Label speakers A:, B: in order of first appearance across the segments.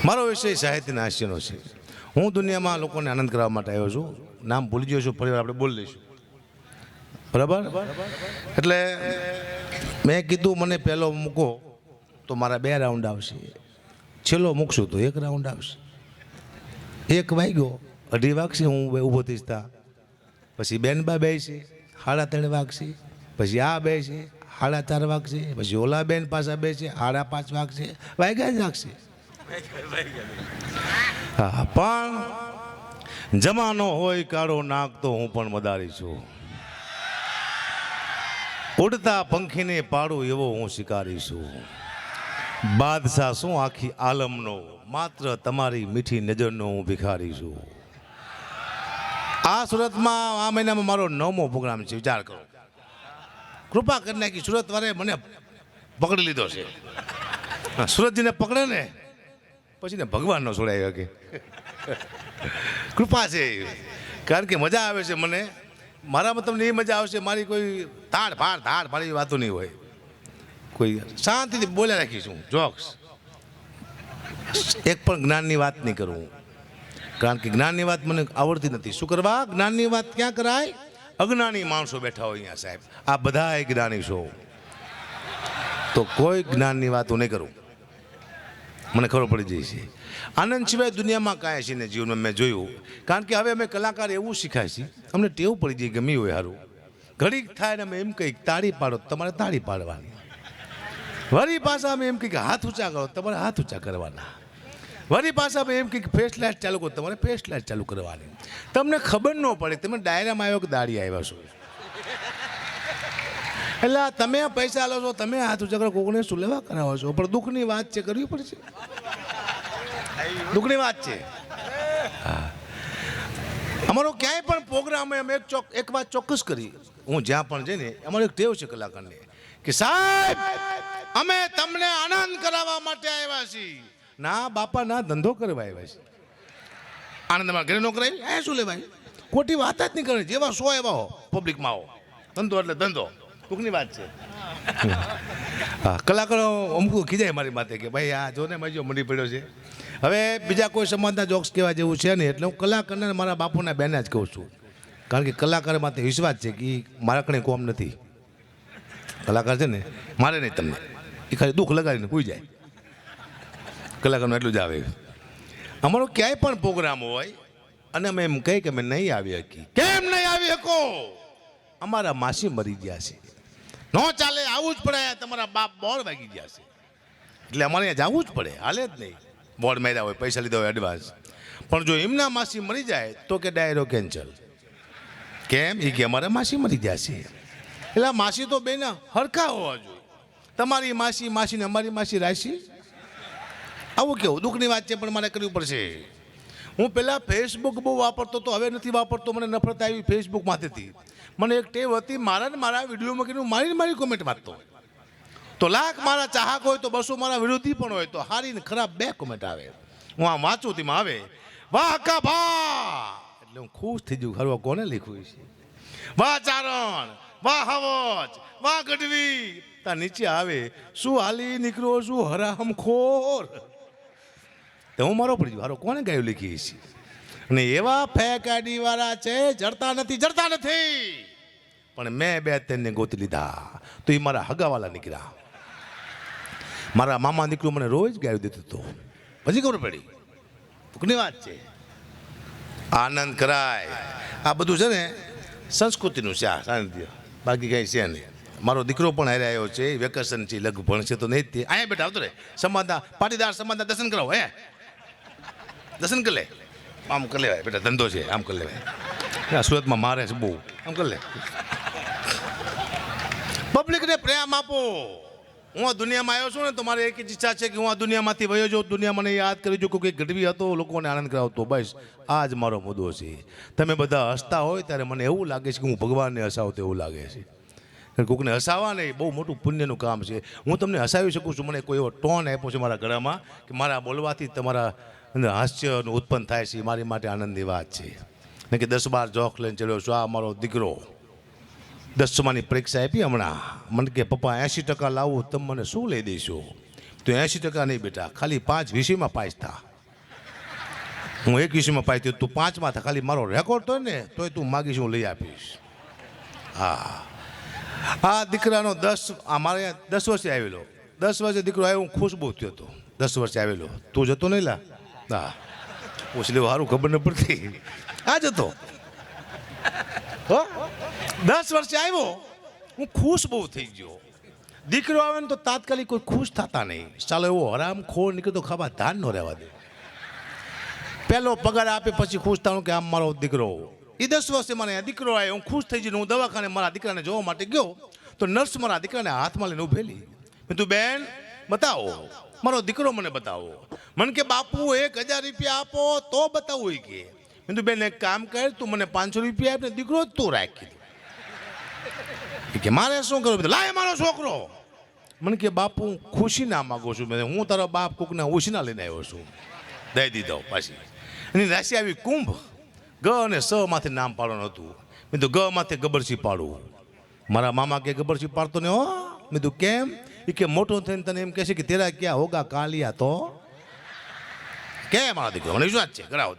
A: મારો વિષય સાહિત્યના હાસ્યનો છે. હું દુનિયામાં લોકોને આનંદ કરવા માટે આવ્યો છું. નામ ભૂલી ગયો છું, ફરીવાર આપણે બોલી લઈશું, બરાબર? એટલે મેં કીધું મને પહેલો મૂકો તો મારા 2 રાઉન્ડ આવશે, છેલ્લો મૂકશું તો 1 રાઉન્ડ આવશે. 1 વાગ્યો 2:30 વાગશે, હું ઊભો થઈશ તા. પછી બેનબા બેસે 3:30 વાગશે, પછી આ બેસે 4:30 વાગશે, પછી ઓલા બેન પાછા બેસે 5:30 વાગશે, વાગ્યા જ રાખશે. હા, પણ જમાનો હોય કાળો નાગ તો હું પણ મદારી છું. ઉડતા પંખીને પાડું એવો હું શિકારી છું. બાદશાહ શું આખી આલમનો, માત્ર તમારી મીઠી નજરનો હું ભિખારી છું. આ સુરતમાં આ મહિનામાં મારો 9મો પ્રોગ્રામ છે. વિચાર કરો, કૃપા કરી નાખી. સુરત વાળે મને પકડી લીધો છે. સુરતજીને પકડે ને પછી ને ભગવાન નો છોડાય કે કૃપા છે. કારણ કે મજા આવે છે મને. મારામાં તમને એ મજા આવશે, મારી કોઈ ધાડ ભાડી વાતો નહીં હોય. કોઈ શાંતિથી બોલ્યા રાખીશું, જોક્સ. એક પણ જ્ઞાનની વાત નહીં કરું, કારણ કે જ્ઞાનની વાત મને આવડતી નથી. શું કરવા? જ્ઞાનની વાત ક્યાં કરાય? અજ્ઞાની માણસો બેઠા હોય અહીંયા સાહેબ. આ બધા જ્ઞાની છો, તો કોઈ જ્ઞાનની વાત હું નહીં કરું. મને ખબર પડી જાય છે. આનંદ સિવાય દુનિયામાં કાંઈ છે ને જીવનમાં મેં જોયું. કારણ કે હવે અમે કલાકાર એવું શીખાય છે, અમને ટેવ પડી જાય ગમી હોય સારું. ઘડીક થાય ને અમે એમ કંઈક તાળી પાડો, તમારે તાળી પાડવાની. વળી પાછા અમે એમ કંઈક હાથ ઊંચા કરો, તમારે હાથ ઊંચા કરવાના. વળી પાછા અમે એમ કંઈક ફેસ લાઇટ ચાલુ કરો, તમારે ફેસ લાઇટ ચાલુ કરવાની. તમને ખબર ન પડે તમે ડાયરામાં આવ્યો કે દાડી આવ્યા છો. એટલે તમે પૈસા લો છો, તમે હાથ ઊંચા કરો, કોકને શું લેવા કરાવો છો? પણ દુઃખની વાત છે, કરવી પડશે. દુઃખની વાત છે. હા, અમારો ક્યાંય પણ પ્રોગ્રામ અમે એક વાત ચોક્કસ કરી. હું જ્યાં પણ જઈને અમારો એક ટેવ છે કલાકારને કે સાહેબ અમે તમને આનંદ કરાવવા માટે આવ્યા છીએ. ના બાપા, ના ધંધો કરવા આવ્યા છે. આનંદમાં ઘરે નો કરાવી એ શું લેવાય? ખોટી વાત જ નહીં કરે. જેવા 100 એવા હો, પબ્લિકમાં હો. ધંધો એટલે ધંધો. દુઃખની વાત છે. હા, કલાકારો અમુક ખીજાય મારી માથે કે ભાઈ આ જો ને મજો મળી પડ્યો છે. હવે બીજા કોઈ સમાજના જોક્સ કહેવા જેવું છે નહીં, એટલે હું કલાકારને મારા બાપુના બેને જ કહું છું. કારણ કે કલાકાર માથે વિશ્વાસ છે કે મારા કણે કોમ નથી. કલાકાર છે ને મારે નહીં તમને, એ ખાલી દુઃખ લગાડીને પૂઈ જાય. કલાકારનું એટલું જ આવે. અમારો ક્યાંય પણ પ્રોગ્રામ હોય અને અમે એમ કહી કે અમે નહીં આવી શકી. કેમ નહીં આવી શકો? અમારા માસી મરી ગયા છે, નો ચાલે, આવું જ પડે. તમારા બાપ બોર્ડ વાગી ગયા છે, એટલે અમારે અહીંયા જવું જ પડે. હાલે જ નહીં. બોર્ડ માર્યા હોય, પૈસા લીધા હોય એડવાન્સ. પણ જો એમના માસી મરી જાય તો કે ડાયરો કેન્સલ. કેમ? એ કે અમારા માસી મરી ગયા છે. એટલે માસી તો બેના હરખા હોવા જોઈએ. તમારી માસી માસીને અમારી માસી રાશી. આવું કેવું દુઃખની વાત છે, પણ મારે કરવી પડશે. હું પહેલાં ફેસબુક બહુ વાપરતો તો, હવે નથી વાપરતો. મને નફરત આવી ફેસબુકમાંથી. મને એક ટેવ હતી, મારા વિડીયોમાં કીધું મારી કોમેન્ટ વાંચતો હોય તો લાખ મારા ચાહક હોય તો 200 મારા વિરોધી પણ હોય તો સારી ને ખરાબ 2 કોમેન્ટ આવે. હું આ વાંચું તેમાં આવે વાહ કા ભા, એટલે હું ખુશ થઈ જઉં. ખરવા કોને લખ્યું છે? વાહ ચારણ, વાહ હવજ, વાહ ગઢવી. ત્યાં નીચે આવે શું હાલી નીકળો શું હરામખોર. તો હું મારો પડી હારો કોને ગાયું લખી છે? અને એવા ફેક આઈડી વાળા છે, જડતા નથી. પણ મેં 2-3 ગોતી લીધા તો એ મારા હગાવાલા નીકળ્યા. મારા મામા દીકરો મને રોજ ગાયું દેતો હતો. પછી ખબર પડી દુઃખની વાત છે. આનંદ કરાય આ બધું છે ને સંસ્કૃતિનું છે, આ સાનિધ્ય, બાકી કંઈ છે નહીં. મારો દીકરો પણ હારે આવ્યો છે, વેકેશન છે, લઘુ ભણશે તો નહીં જ. અહીંયા બેઠા આવતો રે સમાજના પાટીદાર સમાજના દર્શન કરાવો. દર્શન કરી લે, આમ કરી લેવાય બેટા, ધંધો છે આમ કરી લેવાય. સુરતમાં મારે છે બહુ, આમ કરી લે. પબ્લિકને પ્રેમ આપો. હું આ દુનિયામાં આવ્યો છું ને તો મારે એક જ ઈચ્છા છે કે હું આ દુનિયામાંથી વયો જાઉં. દુનિયા મને યાદ કરી જો કોઈ ગઢવી હતો, લોકોને આનંદ કરાવતો. બસ આ જ મારો મુદ્દો છે. તમે બધા હસતા હોય ત્યારે મને એવું લાગે છે કે હું ભગવાનને હસાવતો એવું લાગે છે. કોઈકને હસાવવા નહીં બહુ મોટું પુણ્યનું કામ છે. હું તમને હસાવી શકું છું. મને કોઈ એવો ટોન આપ્યો છે મારા ગળામાં કે મારા બોલવાથી તમારા અંદર હાસ્યનું ઉત્પન્ન થાય છે. મારી માટે આનંદની વાત છે. ને કે 10-12 જોક લઈને ચડ્યો છું. આ મારો દીકરો 10માની પરીક્ષા આપી હમણાં. મને કે પપ્પા 80% લાવું તમે મને શું લઈ દઈશું? તો 80% નહીં બેટા, ખાલી 5 વિષયમાં પાસ થા. હું 21માં પાઈ તું 5માં થા, ખાલી મારો રેકોર્ડ તો ને તોય તું માગીશ હું લઈ આપીશ. હા, આ દીકરાનો 10 મારે 10 વર્ષે આવેલો, 10 વર્ષે દીકરો આવ્યો, હું ખુશ બહુ થયો હતો. 10 વર્ષે આવેલો, તું જતો નહીં લા? હા, પૂછ લેવું, સારું ખબર ન પડતી. આ જતો 10 વર્ષે આવ્યો, હું ખુશ બહુ થઈ ગયો. દીકરો આવે ને તો તાત્કાલિક કોઈ ખુશ થતા નહીં. ચાલો એવો હરામ ખોર નીકળતો ખાવા ધાન ન રહેવા દે. પહેલો પગાર આપે પછી ખુશ થવાનું કે આમ મારો દીકરો. એ 10 વર્ષે મને દીકરો આવ્યો, હું ખુશ થઈ જઈને હું દવાખાને મારા દીકરાને જોવા માટે ગયો તો નર્સ મારા દીકરાને હાથમાં લઈને ઊભેલી. મેં તું બેન બતાવો, મારો દીકરો મને બતાવો. મને કે બાપુ 1000 રૂપિયા આપો તો બતાવું એ કે. મેં તું બેન એક કામ કર, તું મને 500 રૂપિયા આપને, દીકરો જ તું રાખી કે મારે શું કરવું? લાય મારો છોકરો. મને કે બાપુ હું ખુશી ના માગું છું, હું તારો બાપ કોકને ઉછીના લઈને આવ્યો છું. દઈ દીધો. પાછી એની રાશિ આવી કુંભ. ગ અને સ માંથી નામ પાડવાનું હતું. મેં તો ગ માથે ગબરસી પાડું. મારા મામા કે ગબરસી પાડતો ને હો. મેં તું કેમ? એ કે મોટો થઈને તને એમ કહેશે કે તેરા ક્યાં હોગા કાલિયા તો કે મારા દીકરો મને વિશ્વાસ છે કરાવો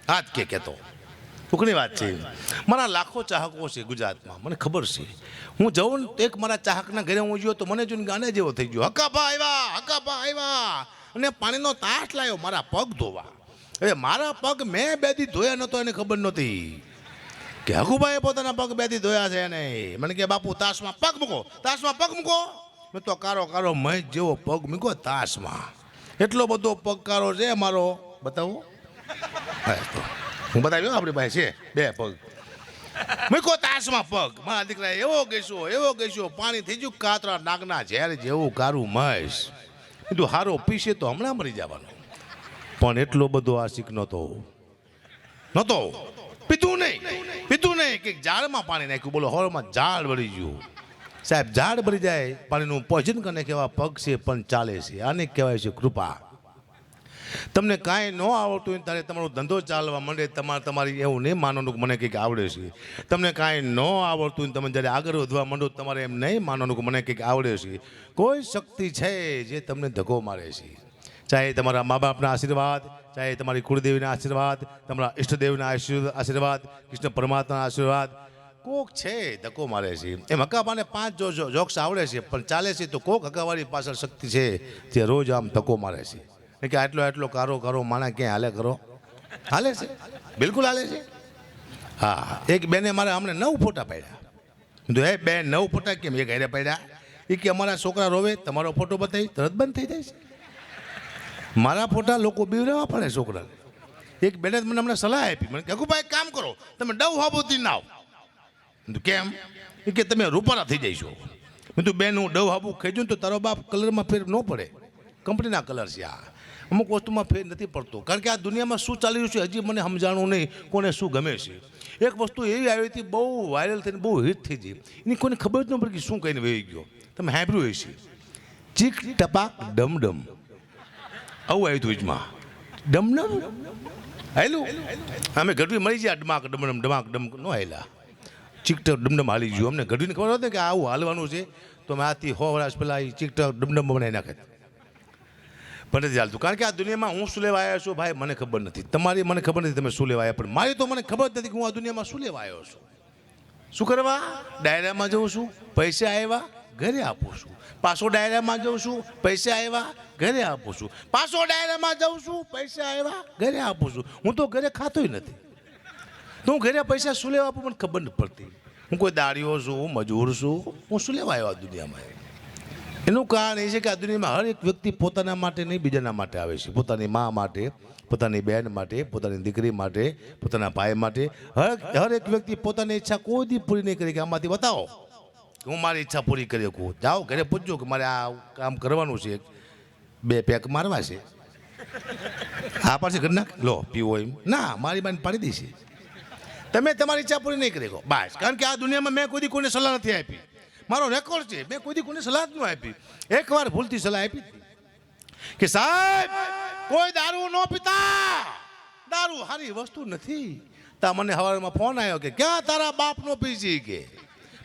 A: હાથ કે કહેતો ટૂંકની વાત છે. મારા લાખો ચાહકો છે ગુજરાતમાં, મને ખબર છે. હું જઉં ને એક મારા ચાહકના ઘરે હું ગયો તો મને જોઈને ગાને જેવો થઈ ગયો. હકાભા આવ્યા અને પાણીનો તાટ લાવ્યો મારા પગ ધોવા. હવે મારા પગ મેં 2 દી ધોયા નહોતો, એને ખબર નહોતી કે હકુભાઈએ પોતાના પગ 2 દી ધોયા છે. એને મને કે બાપુ તાસમાં પગ મૂકો, તાસમાં પગ મૂકો. મેં તો કારો કારો મહેશ જેવો પગ મૂકો તાસમાં. એટલો બધો પગ કારો છે મારો. બતાવો, હું બતાવ્યો આપણી પાસે છે 2 પગ. મૂકો તાસમાં પગ. મારા દીકરા એવો ગેસો પાણી થઈ ગયું કાતરા નાગના ઝેર જેવું કારું મહેશ. કીધું હારો પીશે તો હમણાં મરી જવાનો. પણ એટલો બધો આશિક નહોતો. પીતું નહીં કે ઝાડમાં પાણી નાખ્યું. બોલો હવામાં ઝાડ ભરી ગયું. સાહેબ ઝાડ ભરી જાય, પાણીનું પોષણ કરીને કેવા પગ છે પણ ચાલે છે. આને કહેવાય છે કૃપા. તમને કાંઈ ન આવડતું હોય ત્યારે તમારો ધંધો ચાલવા માંડે. તમારી એવું નહીં માનવાનું કે મને કંઈક આવડે છે. તમને કાંઈ ન આવડતું હોય તમે જ્યારે આગળ વધવા માંડો તમારે એમ નહીં માનવાનું કે મને કંઈક આવડે છે. કોઈ શક્તિ છે જે તમને ધક્કો મારે છે. ચાહે તમારા મા બાપના આશીર્વાદ, ચાહે તમારી કુળદેવીના આશીર્વાદ, તમારા ઈષ્ટદેવના આશીર્વાદ, કૃષ્ણ પરમાત્માના આશીર્વાદ, કોક છે ધક્કો મારે છે. એમ હકાબાને 5 જોક્સ આવડે છે પણ ચાલે છે તો કોક હકાવાળી પાછળ શક્તિ છે જે રોજ આમ ધક્કો મારે છે. કે આટલો કારો માણા ક્યાંય હાલે કરો? હાલે છે, બિલકુલ હાલે છે. હા, એક બેને મારે હમણાં 9 ફોટા પાડ્યા. કીધું હે બેન 9 ફોટા કેમ એક હારે પાડ્યા? એ કે અમારા છોકરા રોવે, તમારો ફોટો બતાવી તરત બંધ થઈ જાય છે. મારા ફોટા લોકો બીવરાવા પડે છોકરાને. એક બેને મને હમણાં સલાહ આપી. મને કહ્યું ભાઈ કામ કરો, તમે ડવ હાબુથી ના આવો. કેમ? એ કે તમે રૂપાળા થઈ જઈશો. મેં તું બેન હું ડવ હાબુ ખાઈ ને તો તારો બાપ કલરમાં ફેર ન પડે. કંપનીના કલર છે આ. અમુક વસ્તુમાં ફેર નથી પડતો. કારણ કે આ દુનિયામાં શું ચાલી રહ્યું છે હજી મને સમજાણું નહીં, કોને શું ગમે છે. એક વસ્તુ એવી આવી હતી બહુ વાયરલ થઈને બહુ હિટ થઈ ગઈ. એની કોઈને ખબર જ ન પડી કે શું કહીને વહી ગયો. તમે સાંભળ્યું હશે ચીક ટપાક ડમડમ. આવું આવ્યું હતું ઈજમાં ડમડમ હાલું. અમે ગઢવી મળી ગયા ડમાક ડમડમ ડમાક ડમ ન હાલ્યા. ચીકટક ડમડમ હાલી ગયું. અમને ગઢવીને ખબર હતી કે આવું હાલવાનું છે તો અમે આથી 100 વર્ષ પહેલાં એ ચીકટક ડમડમ બનાવી નાખે. પણ નથી ચાલતું. કારણ કે આ દુનિયામાં હું શું લેવા આવ્યો છું ભાઈ મને ખબર નથી. તમારી મને ખબર નથી તમે શું લેવા આવ્યા. પણ મારી તો મને ખબર જ નથી કે હું આ દુનિયામાં શું લેવા આવ્યો છું. શું કરવા? ડાયરામાં જઉં છું, પૈસા આવ્યા ઘરે આપું છું. પાછો ડાયરામાં જઉં છું, પૈસા આવ્યા ઘરે આપું છું. પાછો ડાયરામાં જાઉં છું, પૈસા આવ્યા ઘરે આપું છું. હું તો ઘરે ખાતોય નથી. તો હું ઘરે પૈસા શું લેવા આપું મને ખબર નથી પડતી. હું કોઈ દાડીઓ છું, મજૂર છું, હું શું લેવા આવ્યો આ દુનિયામાં? એનું કારણ એ છે કે આ દુનિયામાં હર એક વ્યક્તિ પોતાના માટે નહીં બીજાના માટે આવે છે. પોતાની મા માટે, પોતાની બહેન માટે, પોતાની દીકરી માટે, પોતાના ભાઈ માટે. હર એક વ્યક્તિ પોતાની ઈચ્છા કોઈ દી પૂરી નહીં કરી કે આમાંથી બતાવો હું મારી ઈચ્છા પૂરી કરી શકું. જાઓ ઘરે પૂછજો કે મારે આ કામ કરવાનું છે, 2 પેક મારવા છે. આ પાછી ઘરના લો પીવો એમ ના, મારી બાને પાડી દઈશ. તમે તમારી ઈચ્છા પૂરી નહીં કરી શકો બસ. કારણ કે આ દુનિયામાં મેં કોઈ દી કોઈને સલાહ નથી આપી. મારો રેકોર્ડ છે, મેં કોઈ દી કોઈને સલાહ જ ન આપી. એકવાર ભૂલથી સલાહ આપી કે સાહેબ કોઈ દારૂ ન પીતા, દારૂ સારી વસ્તુ નથી. તા મને સવારમાં ફોન આવ્યો કે ક્યાં તારા બાપનો પીસી કે.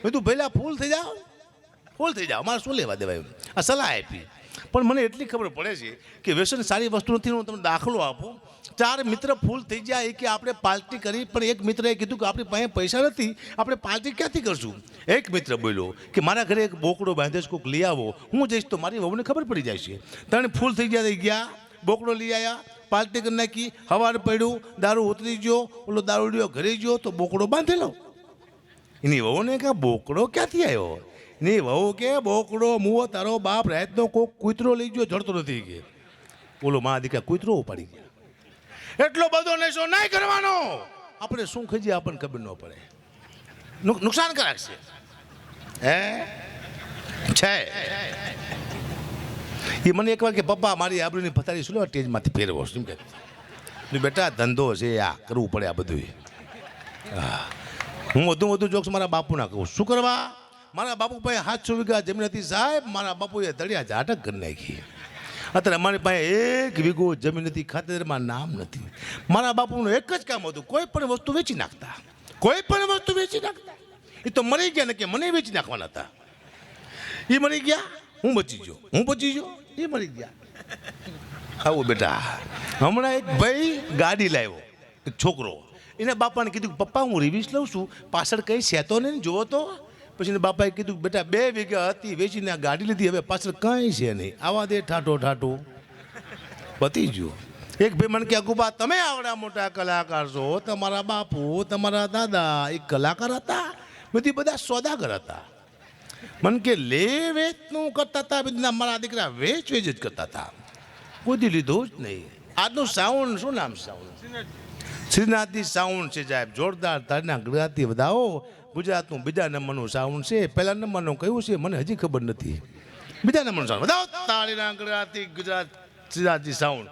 A: મેં તું પહેલાં ફૂલ થઈ જાઓ, મારે શું લેવા દેવાય. આ સલાહ આપી. પણ મને એટલી ખબર પડે છે કે વ્યસન સારી વસ્તુ નથી. હું તમને દાખલો આપું ચાર મિત્ર ફૂલ થઈ જાય કે આપણે પાર્ટી કરી, પણ એક મિત્રએ કીધું કે આપણી પાસે પૈસા નથી, આપણે પાર્ટી ક્યાંથી કરશું? એક મિત્ર બોલ્યો કે મારા ઘરે એક બોકડો બાંધે છે, કોઈક લઈ આવો, હું જઈશ તો મારી વહુને ખબર પડી જાય છે. ત્રણ ફૂલ થઈ ગયા, બોકડો લઈ આવ્યા, પાર્ટી કરી નાખી. હવાર પડ્યું, દારૂ ઉતરી ગયો, ઓલો દારૂડિયો ઘરે ગયો તો બોકડો બાંધેલો. એની વહુને કે બોકડો ક્યાંથી આવ્યો? એની વહુ કે બોકડો મુવો તારો બાપ રાતનો કોઈક કૂતરો લઈ ગયો, જડતો નથી કે. બોલો મા દીકરા કૂતરો ઉપાડી ગયા. એટલો બધો નશો નહીં કરવાનો. આપણે શું ખજી આપણને ખબર ન પડે, નુકસાનકારક છે. એ મને એક વાર કે પપ્પા મારી આબરૂની પથારી શું સ્ટેજમાંથી ફેરવો શું કે બેટા ધંધો છે આ કરવું પડે આ બધું. હું વધુ જોક્સ મારા બાપુના કહું. શું કરવા? મારા બાપુ પાસે 700 વીઘા જમીન હતી સાહેબ, મારા બાપુએ દળિયા ઝાટક કરી નાખી. અત્યારે અમારી પાસે 1 વીઘો જમીન હતી, ખાતેદારમાં નામ નથી. મારા બાપુનું એક જ કામ હતું, કોઈ પણ વસ્તુ વેચી નાખતા, કોઈ પણ વસ્તુ વેચી નાખતા. એ તો મરી ગયા ને કે મને વેચી નાખવાના હતા. એ મરી ગયા, હું બચી ગયો, એ મરી ગયા. આવો બેટા. હમણાં એક ભાઈ ગાડી લાવ્યો, એક છોકરો. એના બાપાને કીધું પપ્પા હું રિવીસ લઉં છું, પાછળ કંઈ સેતો નહીં જોવો તો. પછી એના બાપાએ કીધું બેટા 2 વીઘા હતી, વેચીને આ ગાડી લીધી, હવે પાછળ કાંઈ છે નહીં, આવા દે ઠાઠો પતી ગયું. એક ભાઈ મને કે અકુબા તમે આવડા મોટા કલાકાર છો, તમારા બાપુ તમારા દાદા એ કલાકાર હતા? બધી બધા સોદાગર હતા. મને કે લે વેચનું કરતા હતા, બધા મારા દીકરા વેચ જ કરતા હતા, કોઈ લીધું જ નહીં. આજનું સાઉન્ડ શું નામ? સાઉન્ડ શ્રીનાથજી સાઉન્ડ છે સાહેબ, જોરદાર. તારીના ગુજરાતી વધાવો. ગુજરાતનું બીજા નંબરનું સાઉન્ડ છે, પહેલા નંબરનું કયું છે મને હજી ખબર નથી. બીજા નંબરનું સાઉન્ડ વધાવો. તારીના ગુજરાતી ગુજરાત શ્રીનાથજી સાઉન્ડ,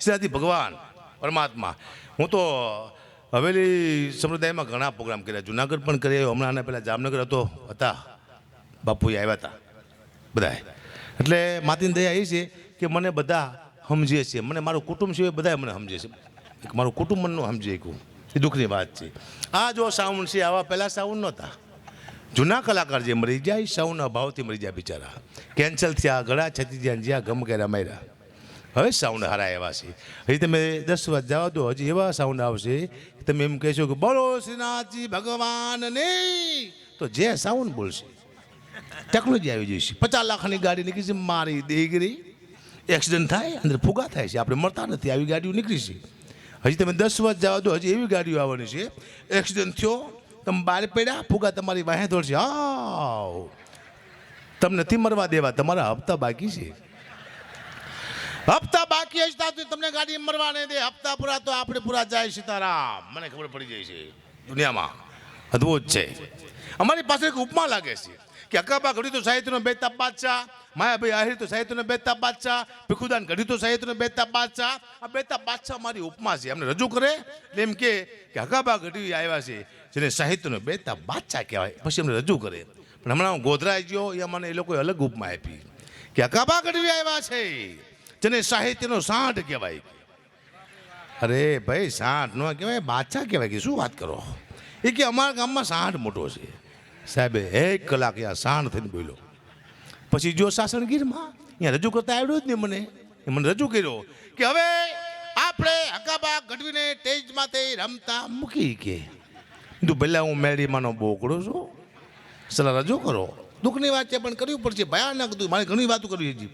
A: શ્રીનાથજી ભગવાન પરમાત્મા. હું તો હવેલી સંપ્રદાયમાં ઘણા પ્રોગ્રામ કર્યા, જુનાગઢ પણ કર્યા, હમણાં આના પહેલાં જામનગર હતા, બાપુએ આવ્યા હતા બધા. એટલે માતીની દયા એ છે કે મને બધા સમજે છે, મને મારું કુટુંબ છે બધા મને સમજે છે, મારું કુટુંબ મનનું સમજે કહું એ દુઃખની વાત છે. આ જો સાઉન્ડ છે, આવા પહેલાં સાઉન્ડ નહોતા. જૂના કલાકાર જે મરી જાય, સાઉન્ડના અભાવથી મરી જાય બિચારા, કેન્સલ થયા, ગળા છતી જ્યાં જ્યાં ગમ કર્યા માર્યા. હવે સાઉન્ડ હારા એવા છે. હજી તમે 10 વાત જવા દો, હજી એવા સાઉન્ડ આવશે તમે એમ કહેશો કે બોલો શ્રીનાથજી ભગવાન નહીં, તો જે સાઉન્ડ બોલશે. ટેકનોલોજી આવી જશે. 50 લાખની ગાડી નીકળી છે, મારી દેગરી એક્સિડન્ટ થાય, અંદર ફુગા થાય છે, આપણે મળતા નથી, આવી ગાડીઓ નીકળી છે. હજી તમે 10 વાત જવા દો, હજી એવી ગાડીઓ આવવાની છે, એક્સિડન્ટ થયો, તમે બહાર પડ્યા, ફુગા તમારી વાહે દોડશે, આવ તમને નથી મરવા દેવા, તમારા હપ્તા બાકી છે. હપ્તા બાકી હશે તો તમને ગાડી મરવા નહીં દે. હપ્તા પૂરા તો આપણે પૂરા જાય. સીતારામ. મને ખબર પડી જાય છે દુનિયામાં અદ્ભુત છે. અમારી પાસે એક ઉપમા લાગે છે કે અકાબા ઘડી તો સાહિત્યનો બેતાબ બાદશાહ, માયાભાઈ આહિર તો સાહિત્યનો બેતાબ બાદશાહ, ભીખુદાન ઘડી તો સાહિત્યનો બેતાબ બાદશાહ. આ બેતાબ બાદશાહ મારી ઉપમા છે, અમને રજૂ કરે એટલે એમ કે અકાબા ઘડી આવ્યા છે જેને સાહિત્યનો બેતાબ બાદશાહ કહેવાય, પછી અમને રજૂ કરે. પણ હમણાં હું ગોધરાઈ ગયો, અહીંયા મને એ લોકોએ અલગ ઉપમા આપી કે અકાબા ઘડી આવ્યા છે જેને સાહિત્યનો સાંઢ કહેવાય. અરે ભાઈ સાંઢ ન કહેવાય, બાદશાહ કહેવાય. કે શું વાત કરો? એ કે અમારા ગામમાં સાંઢ મોટો છે. સાહેબે 1 કલાક આ સાંઢ થઈને બોલ્યો. પછી જો સાસણગીરમાં અહીંયા રજૂ કરતા આવડ્યું જ ને મને રજૂ કર્યો કે હવે આપણે હકાબા ગઢવીને ટેજમાંથી રમતા મૂકી કે તું પહેલાં હું મેળીમાંનો બોકડો છું, સલાહ રજૂ કરો. દુઃખની વાત છે પણ કરવી પડશે, ભયાનક હતું, મારે ઘણી વાતો કરવી છે.